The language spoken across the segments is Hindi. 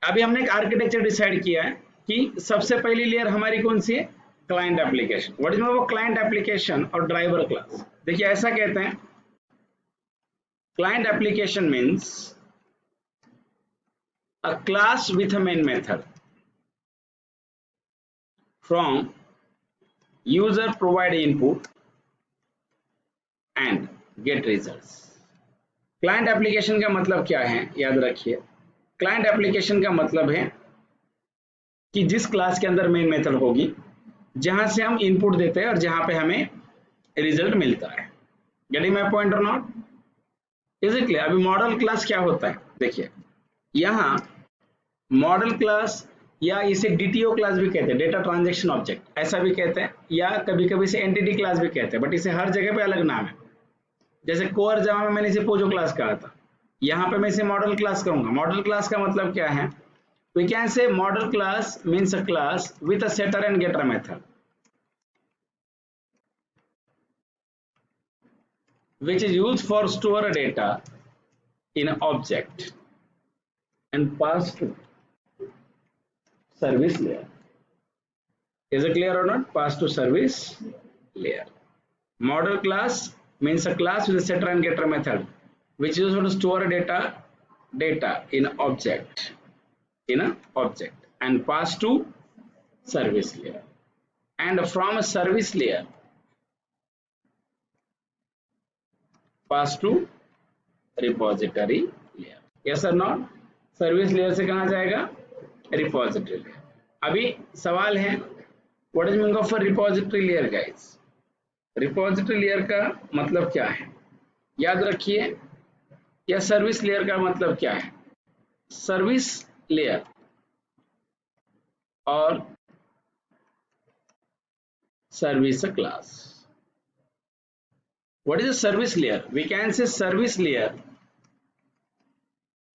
अभी हमने एक आर्किटेक्चर डिसाइड किया है कि सबसे पहली लेयर हमारी कौन सी है, क्लाइंट एप्लीकेशन। व्हाट इज वो क्लाइंट एप्लीकेशन और ड्राइवर क्लास। देखिए ऐसा कहते हैं, client application means a class with a main method from user provide input and gate results. Client application का मतलब क्या है, याद रखिए, क्लाइंट एप्लीकेशन का मतलब है कि जिस क्लास के अंदर मेन मेथड होगी, जहां से हम इनपुट देते हैं और जहां पे हमें रिजल्ट मिलता है। गेटिंग माय पॉइंट और नॉट, इज इट क्लियर। अभी मॉडल क्लास क्या होता है, देखिए यहाँ मॉडल क्लास या इसे डीटीओ क्लास भी कहते हैं, डेटा ट्रांजैक्शन ऑब्जेक्ट ऐसा भी कहते हैं, या कभी कभी इसे एंटिटी क्लास भी कहते हैं, बट इसे हर जगह पे अलग नाम है। जैसे कोर जावा में मैंने इसे पोजो क्लास कहा था, यहाँ पे मैं इसे मॉडल क्लास कहूंगा। मॉडल क्लास का मतलब क्या है, we can say model class means a class with a setter and getter method which is used for store data in an object and pass to service layer. Is it clear or not? Pass to service layer. Model class means a class with a setter and getter method which is used to store data in an object and pass to service layer, and from a service layer pass to repository layer. Yes or not? Service layer से कहाँ जाएगा, रिपोजिटरी लेयर। अभी सवाल है, what is meaning of repository layer guys. Repository layer का मतलब क्या है, याद रखिए, या सर्विस लेयर का मतलब क्या है। सर्विस लेयर और service class. What is a service layer? We can say service layer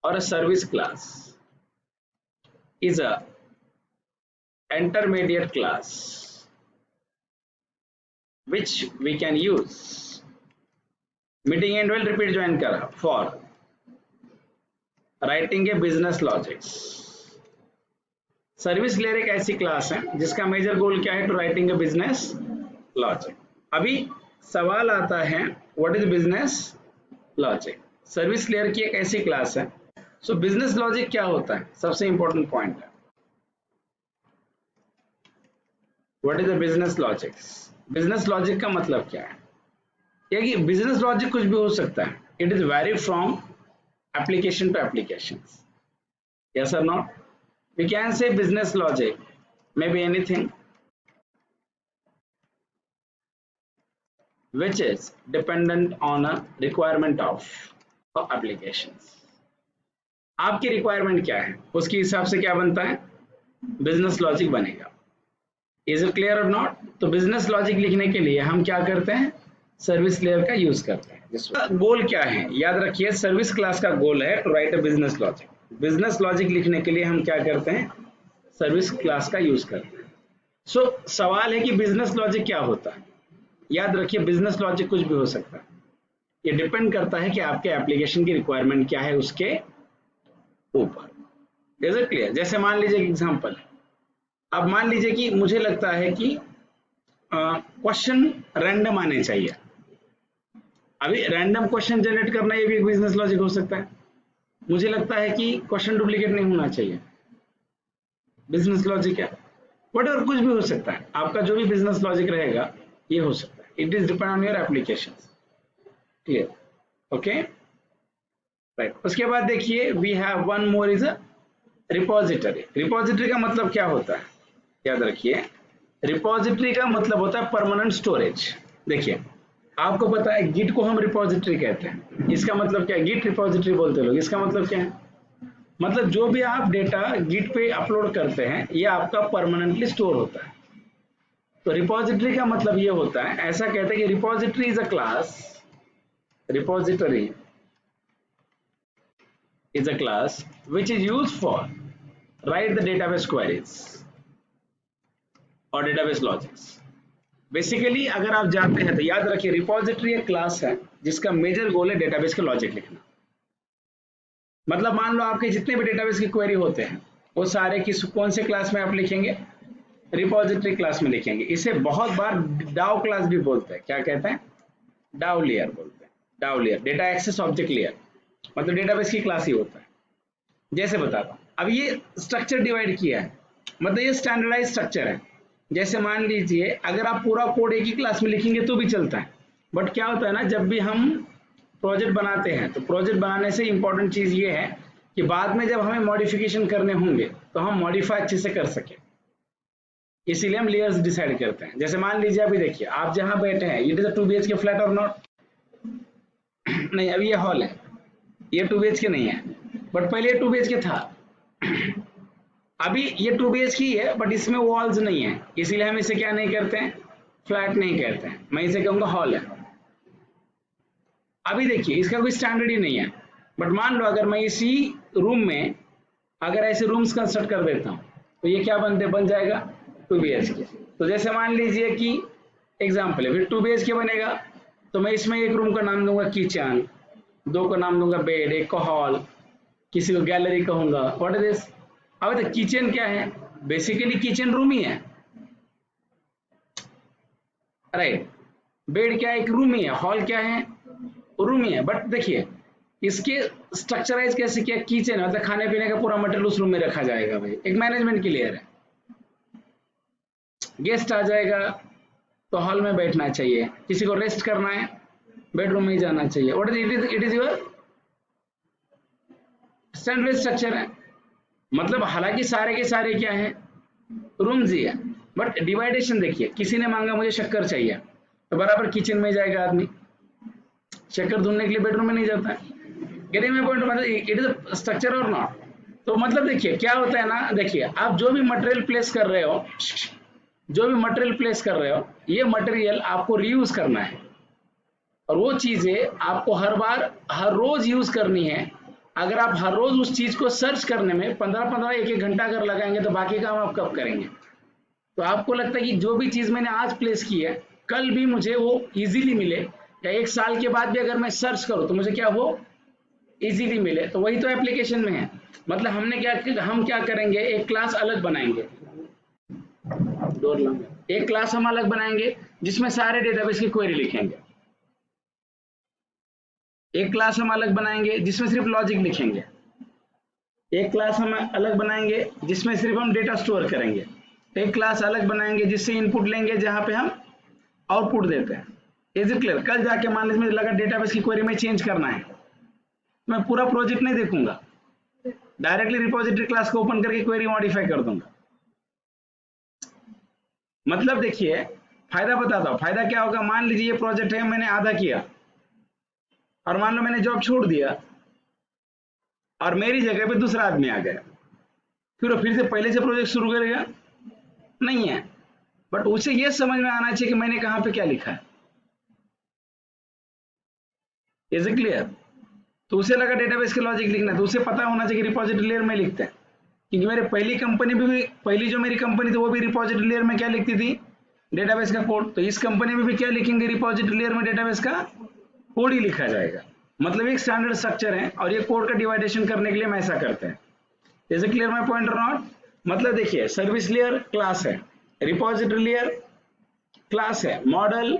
or a service class is a intermediate class which we can use, meeting and well repeat join kara, for writing a business logics. Service layer एक ऐसी क्लास है जिसका मेजर गोल क्या है, to writing a business logic. अभी सवाल आता है, what is business logic. Service layer की एक ऐसी क्लास है। सो बिजनेस लॉजिक क्या होता है, सबसे इंपॉर्टेंट पॉइंट है, what is the business logic. Business logic का मतलब क्या है, या कि बिजनेस लॉजिक कुछ भी हो सकता है, it is very from application to application. Yes और not. We can say business logic may be anything which is dependent on a requirement of applications. आपकी रिक्वायरमेंट क्या है, उसके हिसाब से क्या बनता है, बिजनेस लॉजिक बनेगा। इज इट क्लियर और नॉट। तो बिजनेस लॉजिक लिखने के लिए हम क्या करते हैं, सर्विस लेयर का यूज करते हैं। जिसका गोल क्या है, याद रखिए, सर्विस क्लास का गोल है to write a business logic. Business logic लिखने के लिए हम क्या करते हैं, सर्विस क्लास का यूज करते हैं। सो सवाल है कि बिजनेस लॉजिक क्या होता है। याद रखिए, बिजनेस लॉजिक कुछ भी हो सकता है, ये डिपेंड करता है कि आपके एप्लीकेशन की रिक्वायरमेंट क्या है उसके ऊपर। Is it clear. जैसे मान लीजिए एग्जांपल, अब मान लीजिए कि मुझे लगता है कि क्वेश्चन रैंडम आने चाहिए। अभी रैंडम क्वेश्चन जनरेट करना ये भी एक बिजनेस लॉजिक हो सकता है। मुझे लगता है कि क्वेश्चन डुप्लीकेट नहीं होना चाहिए, बिजनेस लॉजिक है। व्हाटएवर, कुछ भी हो सकता है, आपका जो भी बिजनेस लॉजिक रहेगा ये हो सकता है। It is depend on your application. Clear, okay, right. उसके बाद देखिए, we have one more is a repository. Repository का मतलब क्या होता है, याद रखिए, रिपोजिटरी का मतलब होता है परमानेंट स्टोरेज। देखिए आपको पता है गिट को हम रिपोजिटरी कहते हैं, इसका मतलब क्या है, गिट रिपोजिटरी बोलते लोग। इसका मतलब क्या है, मतलब जो भी आप डेटा गिट पे अपलोड करते हैं ये आपका परमानेंटली स्टोर होता है। तो रिपोजिटरी का मतलब ये होता है, ऐसा कहते हैं कि repository is a class, repository is a class which is used for write the database queries और database logics। बेसिकली अगर आप जानते हैं तो याद रखिए, रिपोजिटरी एक क्लास है जिसका मेजर गोल है डेटाबेस के लॉजिक लिखना। मतलब मान लो आपके जितने भी डेटाबेस की क्वेरी होते हैं, वो सारे किस कौन से क्लास में आप लिखेंगे, रिपोजिटरी क्लास में लिखेंगे। इसे बहुत बार डाउ क्लास भी बोलते हैं, क्या कहते हैं, डाउ लेयर बोलते हैं। DAO layer data access object layer, मतलब डेटाबेस की क्लास ही होता है। जैसे बताता हूँ, अब ये स्ट्रक्चर डिवाइड किया है, मतलब ये स्टैंडर्डाइज स्ट्रक्चर है। जैसे मान लीजिए अगर आप पूरा कोड एक ही क्लास में लिखेंगे तो भी चलता है, बट क्या होता है ना, जब भी हम प्रोजेक्ट बनाते हैं तो प्रोजेक्ट बनाने से इंपॉर्टेंट चीज ये है कि बाद में जब हमें मॉडिफिकेशन करने होंगे तो हम मॉडिफाई अच्छे से कर सके, इसीलिए हम लेयर्स डिसाइड करते हैं। जैसे मान लीजिए अभी देखिए आप जहां बैठे हैं, it is a 2 BHK flat और नॉट, नहीं अभी ये हॉल है, ये 2 BHK नहीं है, बट पहले ये 2 BHK था। अभी ये 2 BHK ही है, बट इसमें वॉल्स नहीं है, इसीलिए हम इसे क्या नहीं करते हैं, फ्लैट नहीं कहते हैं, मैं इसे कहूंगा हॉल है। अभी देखिए इसका कोई स्टैंडर्ड ही नहीं है, बट मान लो अगर मैं इसी रूम में अगर ऐसे रूम्स कंस्ट्रक्ट कर देता हूँ तो ये क्या बन जाएगा, 2 BHK। तो जैसे मान लीजिए कि एग्जाम्पल है, फिर 2 BHK बनेगा, तो मैं इसमें एक रूम का नाम दूंगा किचन, 2 का नाम दूंगा बेड, 1 को हॉल, किसी को गैलरी कहूंगा, व्हाट इज दिस। अब तो किचन क्या है, बेसिकली किचन रूम ही है, राइट। बेड क्या है, एक रूम ही है, हॉल क्या है, रूम ही है। बट देखिए इसके स्ट्रक्चराइज कैसे किया, किचन मतलब खाने पीने का पूरा मटेरियल उस रूम में रखा जाएगा भाई, एक मैनेजमेंट की लेयर है। गेस्ट आ जाएगा तो हॉल में बैठना चाहिए, किसी को रेस्ट करना है बेडरूम में ही जाना चाहिए, what is it is your standard structure है। मतलब हालांकि सारे के सारे क्या है, रूम्स ही है, बट डिवाइडेशन देखिए, किसी ने मांगा मुझे शक्कर चाहिए तो बराबर किचन में जाएगा आदमी, शक्कर ढूंढने के लिए बेडरूम में नहीं जाता है। गेटिंग माय पॉइंट, मतलब इट इज अ स्ट्रक्चर और नॉट। तो मतलब देखिए क्या होता है ना, देखिए आप जो भी मटेरियल प्लेस कर रहे हो, जो भी मटेरियल प्लेस कर रहे हो, ये मटेरियल आपको रीयूज करना है, और वो चीजें आपको हर बार हर रोज यूज करनी है। अगर आप हर रोज उस चीज को सर्च करने में 15-15 1-1 घंटा अगर लगाएंगे तो बाकी काम आप कब करेंगे। तो आपको लगता है कि जो भी चीज मैंने आज प्लेस की है कल भी मुझे वो इजीली मिले, या 1 साल के बाद भी अगर मैं सर्च करूं तो मुझे क्या वो इजीली मिले, तो वही तो एप्लीकेशन में है। मतलब हम क्या करेंगे, एक क्लास अलग बनाएंगे, एक क्लास हम अलग बनाएंगे जिसमें सारे डेटाबेस की क्वेरी लिखेंगे, एक क्लास हम अलग बनाएंगे जिसमें सिर्फ लॉजिक लिखेंगे, एक क्लास हम अलग बनाएंगे जिसमें सिर्फ हम डेटा स्टोर करेंगे, एक क्लास अलग बनाएंगे जिससे इनपुट लेंगे जहां पे हम आउटपुट देते हैं। Is it clear. कल जाके मान लीजिए लगा डेटाबेस की क्वेरी में चेंज करना है, मैं पूरा प्रोजेक्ट नहीं देखूंगा, डायरेक्टली रिपोजिटरी क्लास को ओपन करके क्वेरी मॉडिफाई कर दूंगा। मतलब देखिए फायदा बताता हूं, फायदा क्या होगा, मान लीजिए ये प्रोजेक्ट है, मैंने आधा किया और मान लो मैंने जॉब छोड़ दिया और मेरी जगह पे दूसरा आदमी आ गया, फिर से पहले से प्रोजेक्ट शुरू करेगा, नहीं है। बट उसे ये समझ में आना चाहिए कि मैंने कहां पे क्या लिखा है। Is it clear. तो उसे लगा डेटाबेस के लॉजिक लिखना है तो उसे पता होना चाहिए कि रिपोजिटरी लेयर में लिखते हैं, क्योंकि मेरे पहली कंपनी भी पहली जो मेरी कंपनी थी वो भी रिपोजिटरी लेयर में क्या लिखती थी, डेटाबेस का कोड। तो इस कंपनी में भी क्या लिखेंगे, रिपोजिटरी लेयर में डेटाबेस का कोड ही लिखा जाएगा। मतलब एक स्टैंडर्ड स्ट्रक्चर है और ये कोड का डिवाइडेशन करने के लिए हम ऐसा करते हैं। Is it clear my point और नॉट। मतलब देखिए सर्विस लेयर क्लास है, रिपोजिटरी लेयर क्लास है, मॉडल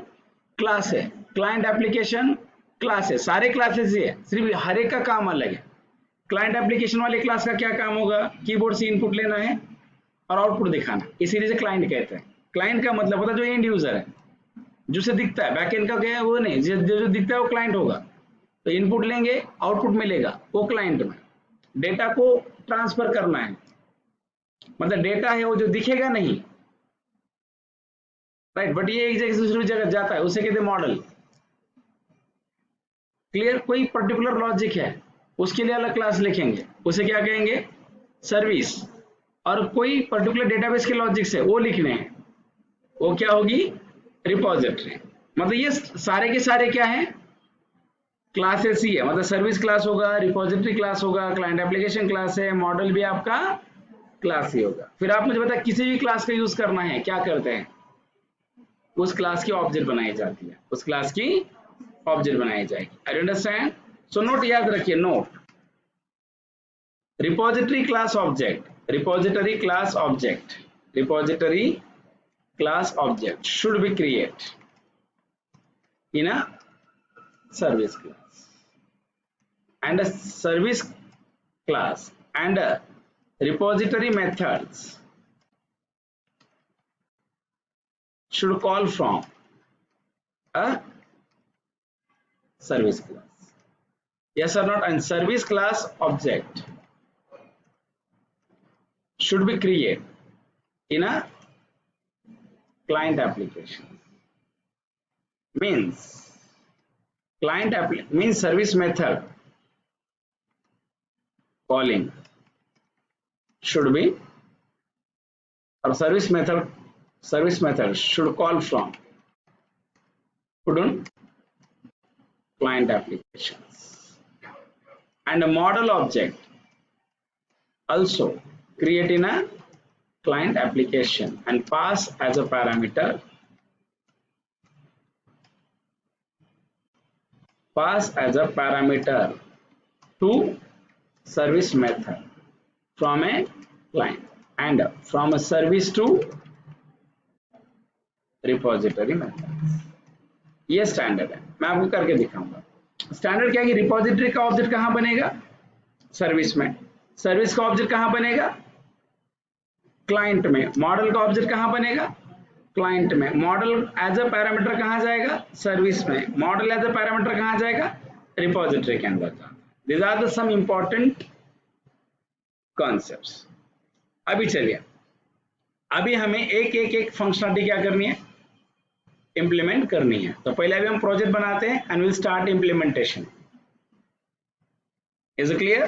क्लास है, क्लाइंट एप्लीकेशन क्लास है, सारे क्लासेस ही है, सिर्फ हर एक का काम अलग है। क्लाइंट एप्लीकेशन वाले क्लास का क्या काम होगा, कीबोर्ड से इनपुट लेना है और आउटपुट दिखाना, इसीलिए से क्लाइंट कहते हैं। क्लाइंट का मतलब होता है जो एंड यूजर है, जिसे दिखता है, बैकएंड का क्या है वो नहीं, जो दिखता है वो क्लाइंट होगा। तो इनपुट लेंगे आउटपुट मिलेगा वो क्लाइंट में, डेटा को ट्रांसफर करना है, मतलब डेटा है वो जो दिखेगा नहीं, राइट, बट ये एक जगह से दूसरी जगह जाता है, उसे कहते हैं मॉडल। क्लियर। कोई पर्टिकुलर लॉजिक है उसके लिए अलग क्लास लिखेंगे, उसे क्या कहेंगे, सर्विस। और कोई पर्टिकुलर डेटाबेस के लॉजिक्स है वो लिखने हैं, वो क्या होगी, रिपोजिटरी। मतलब ये सारे के सारे क्या है, क्लासेस ही है। मतलब सर्विस क्लास होगा, रिपोजिटरी क्लास होगा, क्लाइंट एप्लीकेशन क्लास है, मॉडल भी आपका क्लास ही होगा। फिर आप मुझे बता किसी भी क्लास का यूज करना है क्या करते हैं, उस क्लास की ऑब्जेक्ट बनाई जाती है, उस क्लास की ऑब्जेक्ट बनाई जाएगी। I understand. सो नोट याद रखिए, note repository class object repository class object, repository class object should be created in a service class, and a service class and a repository methods should call from a service class. Yes or not? And service class object should be created in a client application. Means means service method calling should be, or service method should call from couldn't client applications, and a model object also create in a client application and pass as a parameter to service method from a client and from a service to repository method. ये स्टैंडर्ड है, मैं आपको करके दिखाऊंगा. स्टैंडर्ड क्या है कि रिपोजिटरी का ऑब्जेक्ट कहां बनेगा? सर्विस में. सर्विस का ऑब्जेक्ट कहां बनेगा? क्लाइंट में. मॉडल का ऑब्जेक्ट कहां बनेगा? क्लाइंट में. मॉडल एज अ पैरामीटर कहां जाएगा? सर्विस में. मॉडल एज अ पैरामीटर कहां जाएगा? रिपोजिटरी के अंदर जाता है. These are the some important concepts. अभी चलिए, अभी हमें एक फंक्शनलिटी क्या करनी है? इंप्लीमेंट करनी है. तो पहले अभी हम प्रोजेक्ट बनाते हैं and will start implementation. Is it clear?